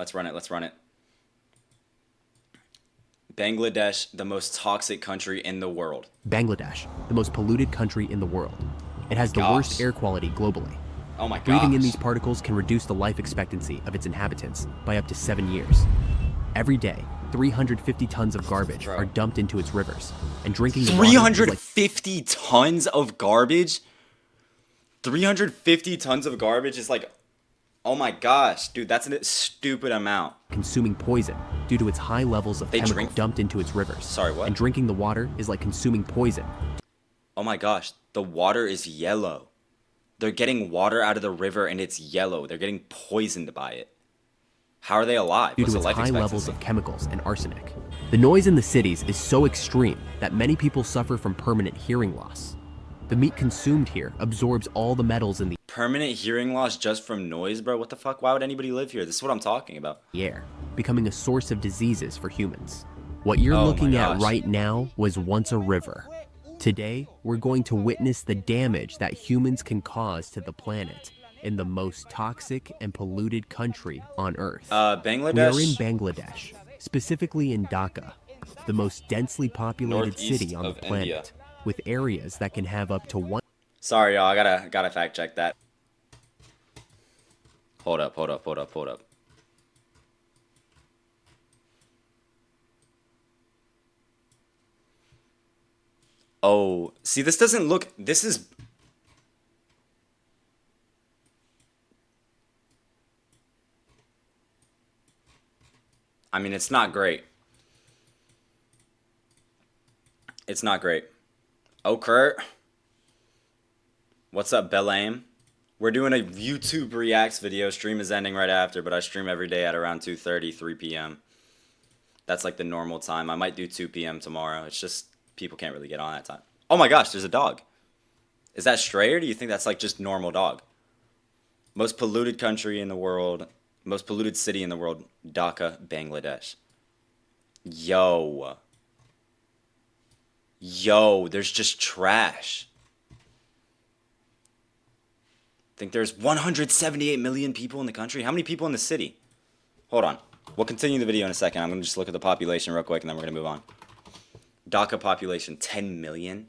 Let's run it. Let's run it. Bangladesh, the most toxic country in the world. Bangladesh, the most polluted country in the world. It has the worst air quality globally. Oh my god. Breathing in these particles can reduce the life expectancy of its inhabitants by up to 7 years. Every day, 350 tons of garbage are dumped into its rivers, and drinking the water is 350 tons of garbage? 350 tons of garbage is like, oh my gosh, dude, that's a stupid amount. Consuming poison due to its high levels of chemical dumped into its rivers. Sorry, what? And drinking the water is like consuming poison. Oh my gosh, the water is yellow. They're getting water out of the river and it's yellow. They're getting poisoned by it. How are they alive? Due to its high levels of chemicals and arsenic. The noise in the cities is so extreme that many people suffer from permanent hearing loss. The meat consumed here absorbs all the metals in the permanent hearing loss just from noise, bro? What the fuck? Why would anybody live here? This is what I'm talking about. Air, becoming a source of diseases for humans. What you're looking at right now was once a river. Today, we're going to witness the damage that humans can cause to the planet in the most toxic and polluted country on Earth. Bangladesh? We are in Bangladesh, specifically in Dhaka, the most densely populated city on the planet, India, with areas that can have up to one. Sorry, y'all, I gotta fact check that. Hold up. Oh, see, this doesn't look, this is, I mean, it's not great. It's not great. Oh, Kurt. What's up, Belaim? We're doing a YouTube Reacts video. Stream is ending right after, but I stream every day at around 2:30, 3 p.m. That's like the normal time. I might do 2 p.m. tomorrow. It's just people can't really get on that time. Oh my gosh, there's a dog. Is that stray, or do you think that's like just normal dog? Most polluted country in the world. Most polluted city in the world. Dhaka, Bangladesh. Yo, there's just trash. I think there's 178 million people in the country. How many people in the city? Hold on. We'll continue the video in a second. I'm going to just look at the population real quick, and then we're going to move on. Dhaka population, 10 million?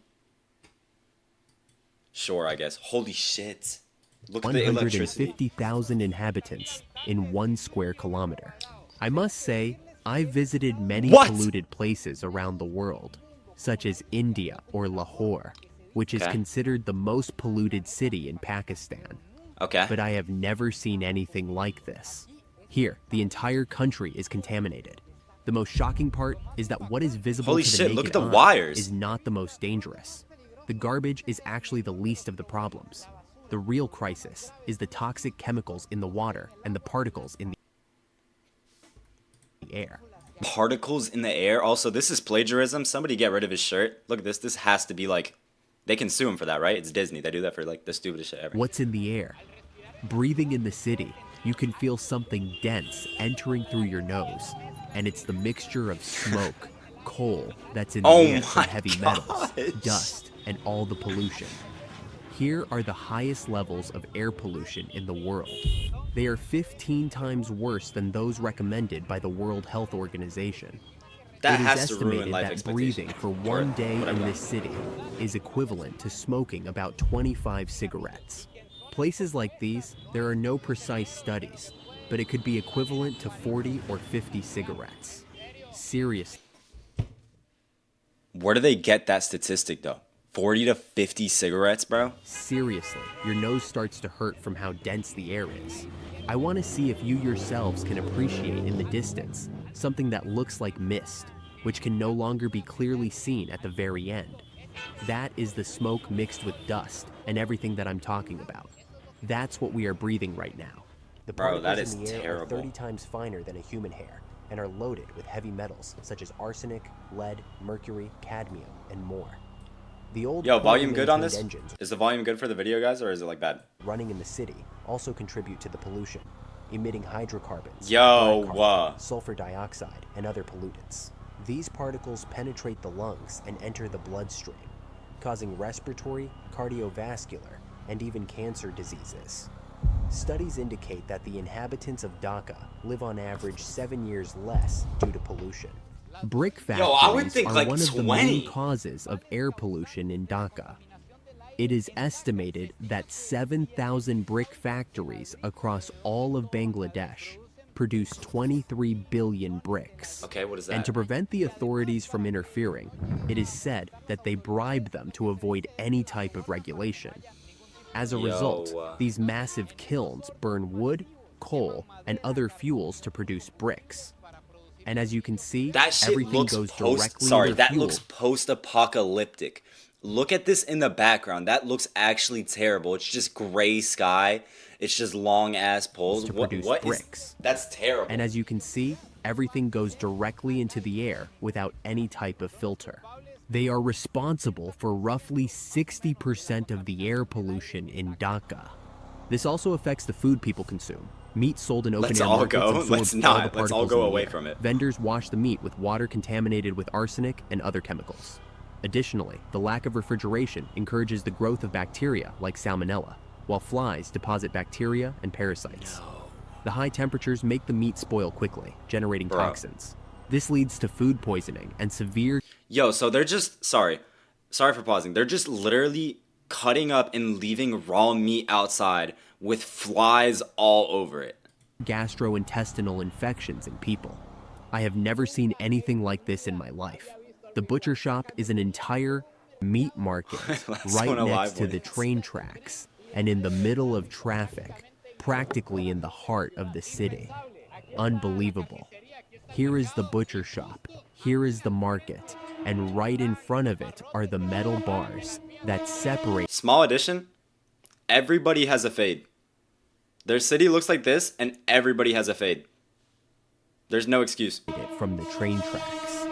Sure, I guess. Holy shit. Look at the electricity. 150,000 inhabitants in 1 square kilometer. I must say, I visited many polluted places around the world, such as India or Lahore, which is considered the most polluted city in Pakistan. Okay. But I have never seen anything like this. Here, the entire country is contaminated. The most shocking part is that what is visible to the naked eye is not the most dangerous. The garbage is actually the least of the problems. The real crisis is the toxic chemicals in the water and the particles in the air. Particles in the air? Also, this is plagiarism. Somebody get rid of his shirt. Look at this. This has to be like, they can sue him for that, right? It's Disney. They do that for like the stupidest shit ever. What's in the air? Breathing in the city, you can feel something dense entering through your nose. And it's the mixture of smoke, coal that's in the air from heavy metals, dust, and all the pollution. Here are the highest levels of air pollution in the world. They are 15 times worse than those recommended by the World Health Organization. That it has is to estimated ruin life that breathing for one day in this city is equivalent to smoking about 25 cigarettes. Places like these, there are no precise studies, but it could be equivalent to 40 or 50 cigarettes. Seriously. Where do they get that statistic, though? 40 to 50 cigarettes, bro? Seriously, your nose starts to hurt from how dense the air is. I want to see if you yourselves can appreciate in the distance something that looks like mist, which can no longer be clearly seen at the very end. That is the smoke mixed with dust and everything that I'm talking about. That's what we are breathing right now. The particles in the air are 30 times finer than a human hair and are loaded with heavy metals such as arsenic, lead, mercury, cadmium, and more. The old volume good on this? Is the volume good for the video, guys, or is it like bad? Running in the city also contribute to the pollution, emitting hydrocarbons, sulfur dioxide, and other pollutants. These particles penetrate the lungs and enter the bloodstream, causing respiratory, cardiovascular, and even cancer diseases. Studies indicate that the inhabitants of Dhaka live on average 7 years less due to pollution. Brick Yo, I would factories think are like one of the main 20. causes of air pollution in Dhaka. It is estimated that 7,000 brick factories across all of Bangladesh produce 23 billion bricks. Okay, what is that? And to prevent the authorities from interfering, it is said that they bribe them to avoid any type of regulation. As a result, these massive kilns burn wood, coal, and other fuels to produce bricks. And as you can see, that shit everything looks goes directly sorry, into that fuel. looks post-apocalyptic. Look at this in the background. That looks actually terrible. It's just gray sky. It's just long ass poles. To produce bricks. That's terrible. And as you can see, everything goes directly into the air without any type of filter. They are responsible for roughly 60% of the air pollution in Dhaka. This also affects the food people consume. Meat sold in open-air markets absorbs Let's all the not. Let's all particles go in the away air. from it. Vendors wash the meat with water contaminated with arsenic and other chemicals. Additionally, the lack of refrigeration encourages the growth of bacteria like salmonella, while flies deposit bacteria and parasites. The high temperatures make the meat spoil quickly, generating toxins. This leads to food poisoning and severe... Yo, so they're just... Sorry for pausing. They're just literally cutting up and leaving raw meat outside with flies all over it. Gastrointestinal infections in people. I have never seen anything like this in my life. The butcher shop is an entire meat market right next to the train tracks and in the middle of traffic, practically in the heart of the city. Unbelievable. Here is the butcher shop, here is the market, and right in front of it are the metal bars that separate... Small addition, everybody has a fade. Their city looks like this, and everybody has a fade. There's no excuse. ...from the train tracks.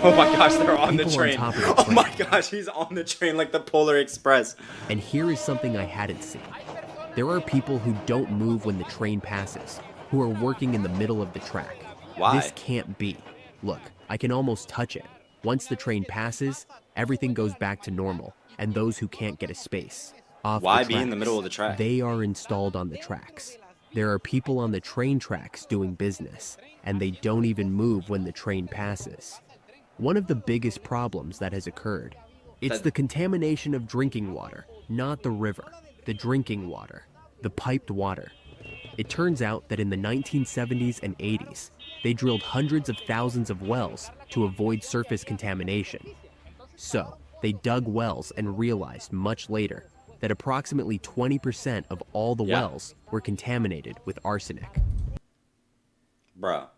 Oh my gosh, they're on the People train. on top of the Oh my gosh, he's on the train like the Polar Express. And here is something I hadn't seen. There are people who don't move when the train passes, who are working in the middle of the track. Why? This can't be. Look, I can almost touch it. Once the train passes, everything goes back to normal, and those who can't get a space. Why be in the middle of the track? They are installed on the tracks. There are people on the train tracks doing business, and they don't even move when the train passes. One of the biggest problems that has occurred, it's the contamination of drinking water, not the river, the drinking water, the piped water. It turns out that in the 1970s and 80s, they drilled hundreds of thousands of wells to avoid surface contamination. So, they dug wells and realized much later that approximately 20% of all the wells were contaminated with arsenic. Bruh.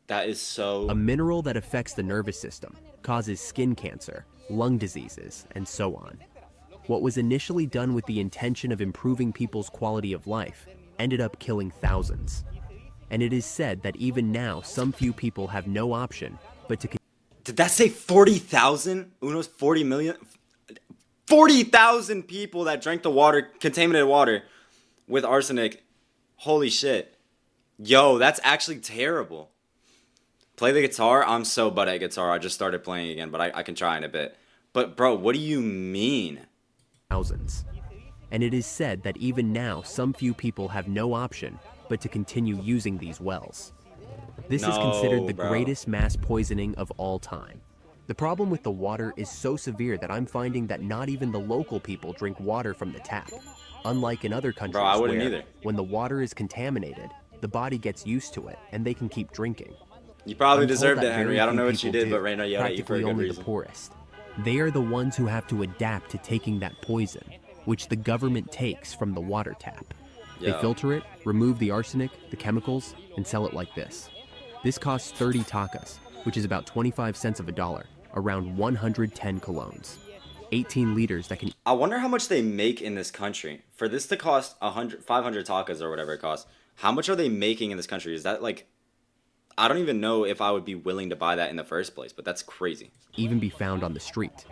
That is so... A mineral that affects the nervous system, causes skin cancer, lung diseases, and so on. What was initially done with the intention of improving people's quality of life ended up killing thousands. And it is said that even now, some few people have no option but to... Did that say 40,000? Uno's 40 million? 40,000 people that drank the water, contaminated water, with arsenic. Holy shit. Yo, that's actually terrible. Play the guitar? I'm so bad at guitar. I just started playing again, but I can try in a bit. But bro, what do you mean? Thousands. And it is said that even now, some few people have no option but to continue using these wells. This is considered the greatest mass poisoning of all time. The problem with the water is so severe that I'm finding that not even the local people drink water from the tap. Unlike in other countries where, when the water is contaminated, the body gets used to it and they can keep drinking. You probably deserved it, Henry. I don't know what you did, but right now you yelled at you for a good reason. The poorest. They are the ones who have to adapt to taking that poison, which the government takes from the water tap. They filter it, remove the arsenic, the chemicals, and sell it like this. This costs 30 takas, which is about 25 cents of a dollar, around 110 colognes. 18 liters that can... I wonder how much they make in this country. For this to cost 500 takas or whatever it costs, how much are they making in this country? Is that like... I don't even know if I would be willing to buy that in the first place, but that's crazy. Even be found on the street.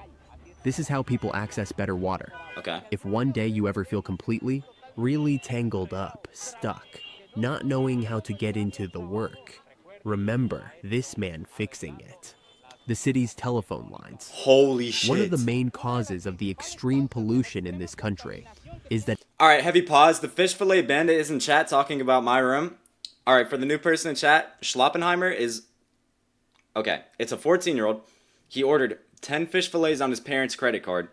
This is how people access better water. Okay. If one day you ever feel completely, really tangled up, stuck, not knowing how to get into the work, remember this man fixing it. the city's telephone lines. Holy shit. One of the main causes of the extreme pollution in this country is that... Alright, heavy pause. The Fish Fillet Bandit is in chat talking about my room. Alright, for the new person in chat, Schloppenheimer is... Okay, it's a 14-year-old. He ordered 10 fish fillets on his parents' credit card.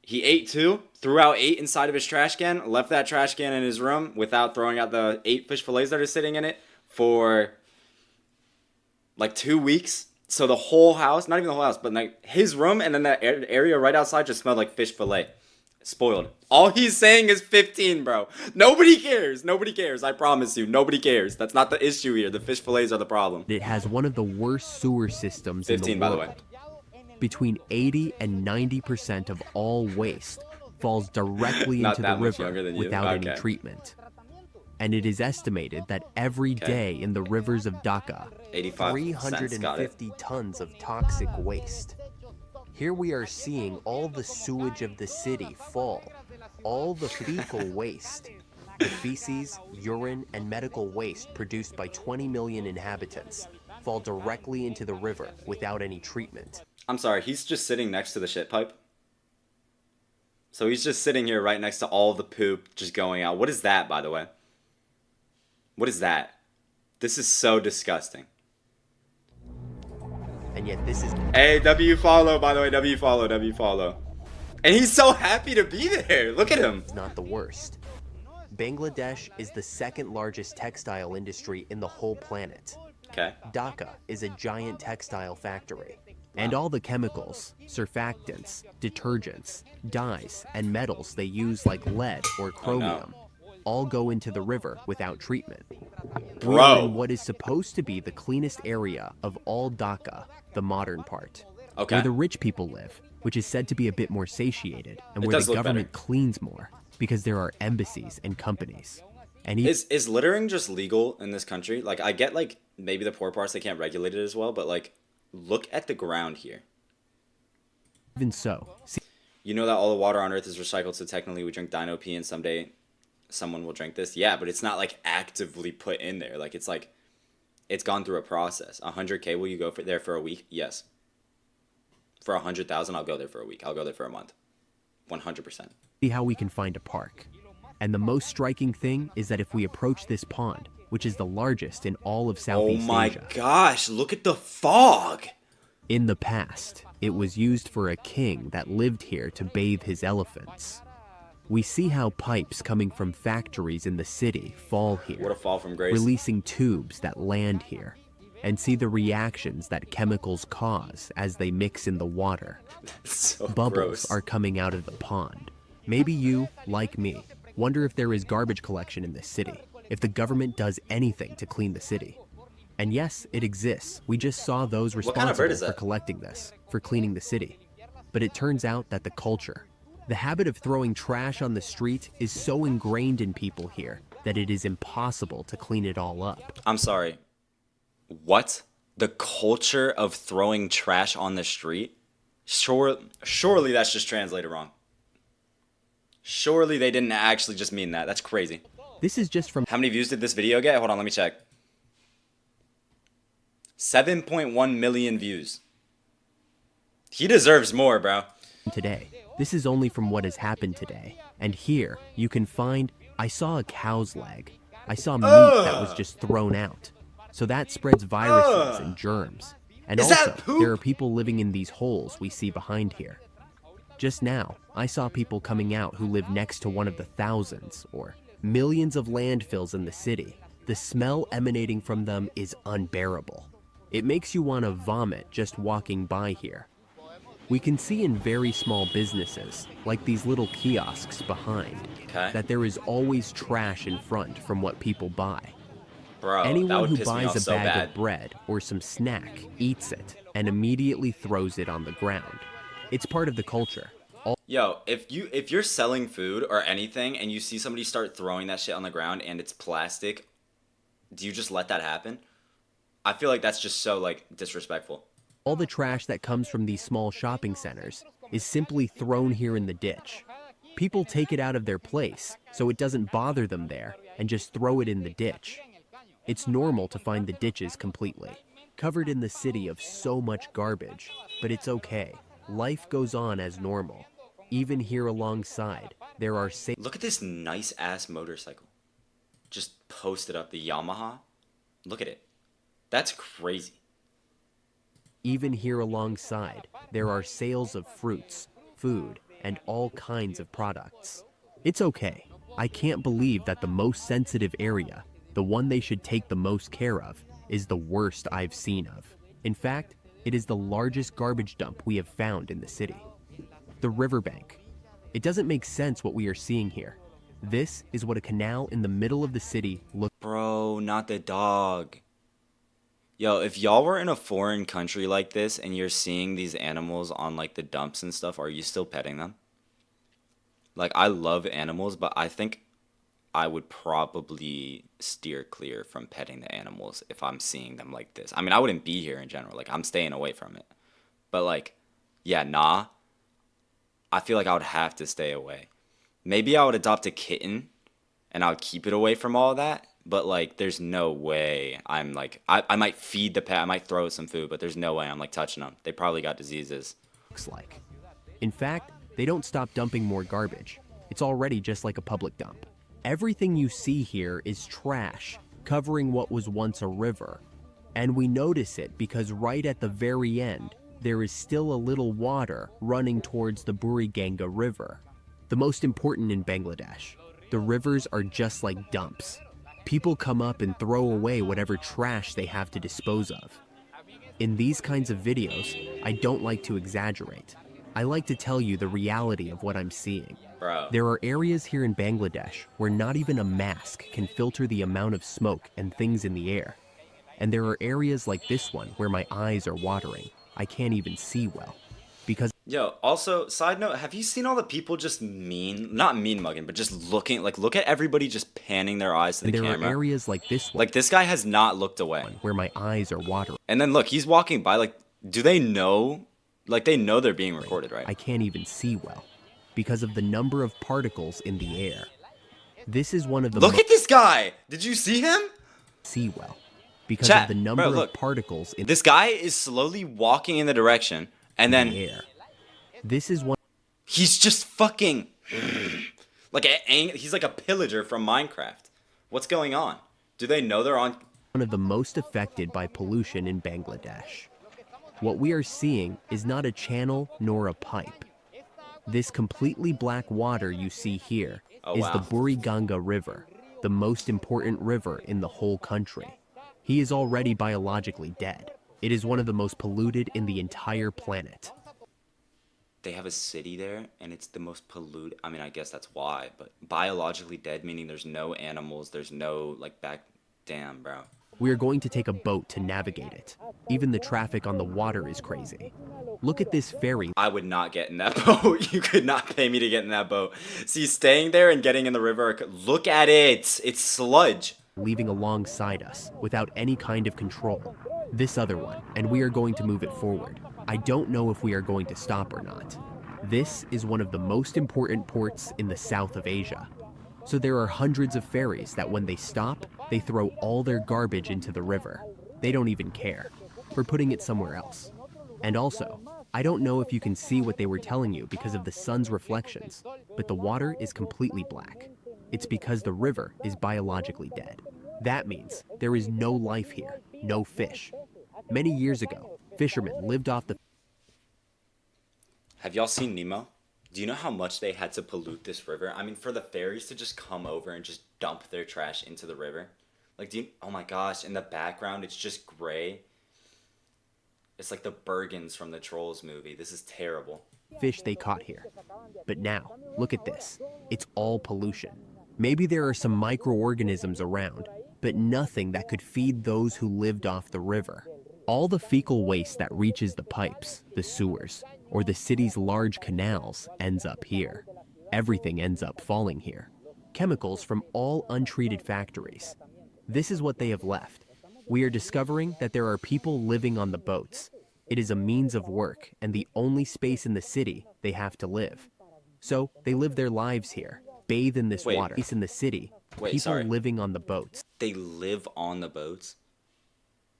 He ate 2, threw out 8 inside of his trash can, left that trash can in his room without throwing out the 8 fish fillets that are sitting in it for like 2 weeks. So the whole house, not even the whole house, but like his room and then that area right outside just smelled like fish fillet. Spoiled. All he's saying is 15, bro. Nobody cares. Nobody cares. I promise you. Nobody cares. That's not the issue here. The fish fillets are the problem. it has one of the worst sewer systems 15, in by the the world. way. Between 80 and 90% of all waste falls directly Not into the that much younger river than you. without any Okay. treatment. And it is estimated that every day in the rivers of DHAKA, 85 cents. Got it. 350 tons of toxic waste. Here we are seeing all the sewage of the city fall, all the fecal waste, the feces, urine, and medical waste produced by 20 million inhabitants fall directly into the river without any treatment. I'm sorry. He's just sitting next to the shit pipe. So he's just sitting here right next to all the poop just going out. What is that, by the way? What is that? This is so disgusting. And yet this is Hey, W follow, by the way. W follow, W follow. And he's so happy to be there. Look at him. not the worst. Bangladesh is the second largest textile industry in the whole planet. Okay. Dhaka is a giant textile factory. And all the chemicals, surfactants, detergents, dyes, and metals they use like lead or chromium all go into the river without treatment. We are in what is supposed to be the cleanest area of all Dhaka, the modern part. Okay. Where the rich people live, which is said to be a bit more satiated, and It where does the look government better. cleans more, because there are embassies and companies. And Is littering just legal in this country? Like, I get, like, maybe the poor parts, they can't regulate it as well, but, like, look at the ground here. even so, You know that all the water on Earth is recycled, so technically we drink dino pee and someday someone will drink this? Yeah, but it's not, like, actively put in there. Like, it's gone through a process. 100K, will you go there for a week? Yes. For 100,000, I'll go there for a week. I'll go there for a month. 100%. see how we can find a park. And the most striking thing is that if we approach this pond, which is the largest in all of Oh Southeast my Asia, gosh, look at the fog! in the past, it was used for a king that lived here to bathe his elephants. We see how pipes coming from factories in the city fall What here, a fall from grace. releasing tubes that land here, and see the reactions that chemicals cause as they mix in the water. So Bubbles gross. are coming out of the pond. Maybe you, like me, wonder if there is garbage collection in this city, if the government does anything to clean the city. And yes, it exists. We just saw those What kind of bird responsible is for that? collecting this, for cleaning the city. But it turns out that the culture, the habit of throwing trash on the street is so ingrained in people here that it is impossible to clean it all up. I'm sorry. What? The culture of throwing trash on the street? Surely that's just translated wrong. Surely they didn't actually just mean that. That's crazy. This is just from How many views did this video get? Hold on, let me check. 7.1 million views. He deserves more, bro. today. This is only from what has happened today. And here, you can find, I saw a cow's leg. I saw meat that was just thrown out. So that spreads viruses and germs. And Is that also, poop? there are people living in these holes we see behind here. Just now, I saw people coming out who live next to one of the thousands or millions of landfills in the city. The smell emanating from them is unbearable. It makes you want to vomit just walking by here. We can see in very small businesses, like these little kiosks behind, Okay. that there is always trash in front from what people buy. Bro, that Anyone would who piss me buys off a so bag bad. of bread or some snack eats it and immediately throws it on the ground. It's part of the culture. Yo, if you're selling food or anything and you see somebody start throwing that shit on the ground and it's plastic, do you just let that happen? I feel like that's just so, like, disrespectful. All the trash that comes from these small shopping centers is simply thrown here in the ditch. People take it out of their place, so it doesn't bother them there, and just throw it in the ditch. It's normal to find the ditches completely. covered in the city of so much garbage, but it's okay. Life goes on as normal. Even here alongside, there are Look at this nice ass motorcycle. Just posted up, the Yamaha. Look at it. That's crazy. Even here alongside, there are sales of fruits, food, and all kinds of products. It's okay. I can't believe that the most sensitive area, the one they should take the most care of, is the worst I've seen of. In fact, it is the largest garbage dump we have found in the city. The riverbank. It doesn't make sense what we are seeing here. This is what a canal in the middle of the city looks like. Bro, not the dog. Yo, if y'all were in a foreign country like this and you're seeing these animals on like the dumps and stuff, are you still petting them? Like, I love animals, but I think I would probably steer clear from petting the animals if I'm seeing them like this. I mean, I wouldn't be here in general. Like, I'm staying away from it. But like, yeah, nah. I feel like I would have to stay away. Maybe I would adopt a kitten and I would keep it away from all that. But like, there's no way I'm like, I might feed the pet, I might throw it some food, but there's no way I'm like touching them. They probably got diseases. Like. In fact, they don't stop dumping more garbage. It's already just like a public dump. Everything you see here is trash, covering what was once a river. And we notice it because right at the very end, there is still a little water running towards the Buriganga River. The most important in Bangladesh, the rivers are just like dumps. People come up and throw away whatever trash they have to dispose of. In these kinds of videos, I don't like to exaggerate. I like to tell you the reality of what I'm seeing. Bro. There are areas here in Bangladesh where not even a mask can filter the amount of smoke and things in the air. And there are areas like this one where my eyes are watering. I can't even see well. Because Yo, also, side note, have you seen all the people just not mean mugging, but just looking, like, look at everybody just panning their eyes to the camera. there are areas like this one Like, this guy has not looked away. where my eyes are watering. And then look, he's walking by, like, do they know? Like, they know they're being recorded, right? I can't even see well because of the number of particles in the air. This is one of the Look at this guy! Did you see him? see well because Chat, of the number bro, look. of particles in This guy is slowly walking in the direction, and then the air. This is one he's just fucking like he's like a pillager from Minecraft. What's going on? Do they know they're on? of the most affected by pollution in Bangladesh. What we are seeing is not a channel nor a pipe. This completely black water you see here is the Buriganga River, the most important river in the whole country. He is already biologically dead. It is one of the most polluted in the entire planet. They have a city there, and it's the most polluted. I mean, I guess that's why, but biologically dead, meaning there's no animals, there's no, like, damn, bro. We are going to take a boat to navigate it. Even the traffic on the water is crazy. Look at this ferry. I would not get in that boat. You could not pay me to get in that boat. See, staying there and getting in the river, look at it. It's sludge. Leaving alongside us without any kind of control. This other one, and we are going to move it forward. I don't know if we are going to stop or not. This is one of the most important ports in the south of Asia. So there are hundreds of ferries that when they stop, they throw all their garbage into the river. They don't even care for putting it somewhere else. And also, I don't know if you can see what they were telling you because of the sun's reflections, but the water is completely black. It's because the river is biologically dead. That means there is no life here, no fish. Many years ago, fishermen lived off the... Have y'all seen Nemo? Do you know how much they had to pollute this river? I mean, for the ferries to just come over and just dump their trash into the river. Like, oh my gosh, in the background, it's just gray. It's like the Bergens from the Trolls movie. This is terrible. Fish they caught here. But now, look at this. It's all pollution. Maybe there are some microorganisms around, but nothing that could feed those who lived off the river. All the fecal waste that reaches the pipes, the sewers, or the city's large canals ends up here. Everything ends up falling here. Chemicals from all untreated factories. This is what they have left. We are discovering that there are people living on the boats. It is a means of work and the only space in the city they have to live. So they live their lives here, bathe in this water. In the city, people living on the boats. They live on the boats?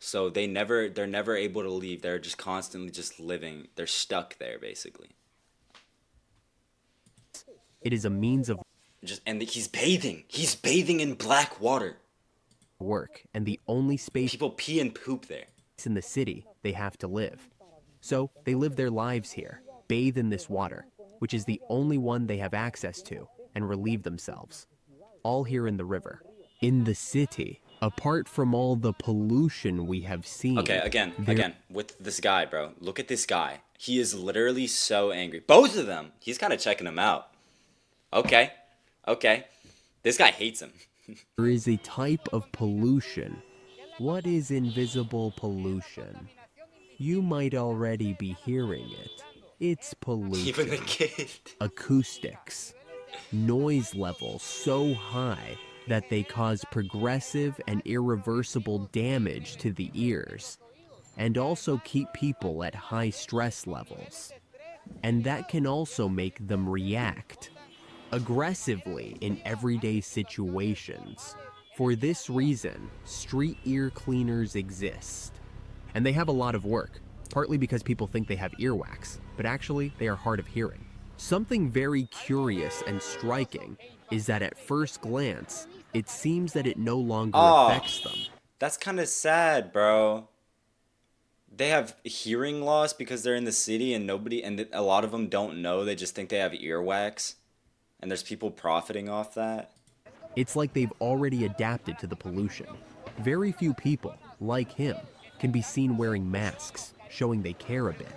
So they're never able to leave. They're just constantly just living. They're stuck there basically. It is a means of And he's bathing. He's bathing in black water. work and the only space People pee and poop there. in the city they have to live. So they live their lives here, bathe in this water, which is the only one they have access to, and relieve themselves. All here in the river. In the city, apart from all the pollution we have seen. Okay, again, with this guy, bro. Look at this guy. He is literally so angry. Both of them. He's kind of checking him out. Okay. This guy hates him. There is a type of pollution. What is invisible pollution? You might already be hearing it. It's pollution. Even the kid. Acoustics. Noise levels so high that they cause progressive and irreversible damage to the ears, and also keep people at high stress levels. And that can also make them react aggressively in everyday situations. For this reason, street ear cleaners exist. And they have a lot of work, partly because people think they have earwax, but actually they are hard of hearing. Something very curious and striking is that at first glance, it seems that it no longer affects them. That's kind of sad, bro. They have hearing loss because they're in the city and a lot of them don't know. They just think they have earwax. And there's people profiting off that. It's like they've already adapted to the pollution. Very few people, like him, can be seen wearing masks, showing they care a bit.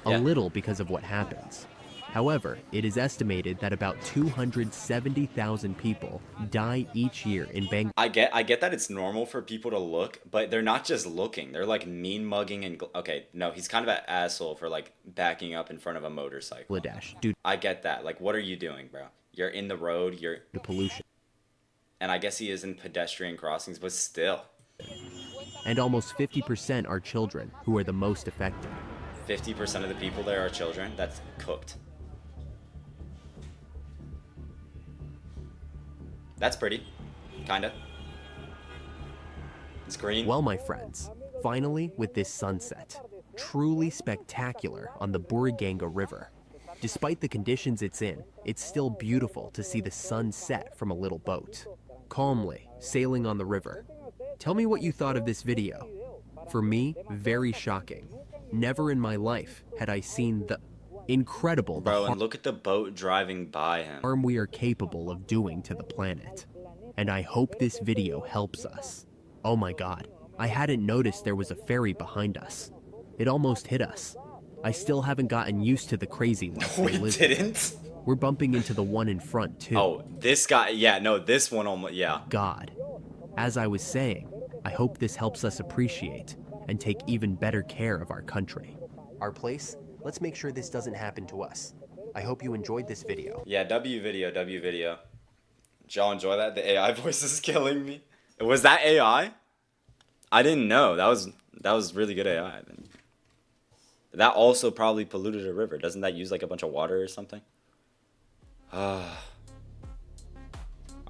A little because of what happens. However, it is estimated that about 270,000 people die each year in Bangladesh. I get that it's normal for people to look, but they're not just looking. They're like mean mugging and okay, no, he's kind of an asshole for like backing up in front of a motorcycle. Dude, I get that. Like, what are you doing, bro? You're in the road. The pollution. And I guess he is in pedestrian crossings, but still. And almost 50% are children who are the most affected. 50% of the people there are children. That's cooked. That's pretty. Kinda. It's green. Well, my friends, finally with this sunset. Truly spectacular on the Buriganga River. Despite the conditions it's in, it's still beautiful to see the sun set from a little boat, calmly sailing on the river. Tell me what you thought of this video. For me, very shocking. Never in my life had I seen the incredible Bro, and look at the boat driving by him. Harm we are capable of doing to the planet. And I hope this video helps us. Oh my god, I hadn't noticed there was a ferry behind us. It almost hit us. I still haven't gotten used to the crazy life No, we didn't. We're bumping into the one in front too. Oh, this guy, yeah, no, this one almost, yeah. God. As I was saying, I hope this helps us appreciate and take even better care of our country. Our place? Let's make sure this doesn't happen to us. I hope you enjoyed this video. Yeah, W video. Did y'all enjoy that? The AI voice is killing me. Was that AI? I didn't know. That was really good AI. That also probably polluted a river. Doesn't that use like a bunch of water or something? Alright,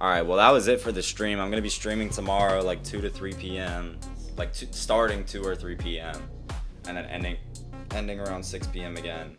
well that was it for the stream. I'm going to be streaming tomorrow like 2 to 3 p.m. Like starting 2 or 3 p.m. And then ending around 6 p.m. again.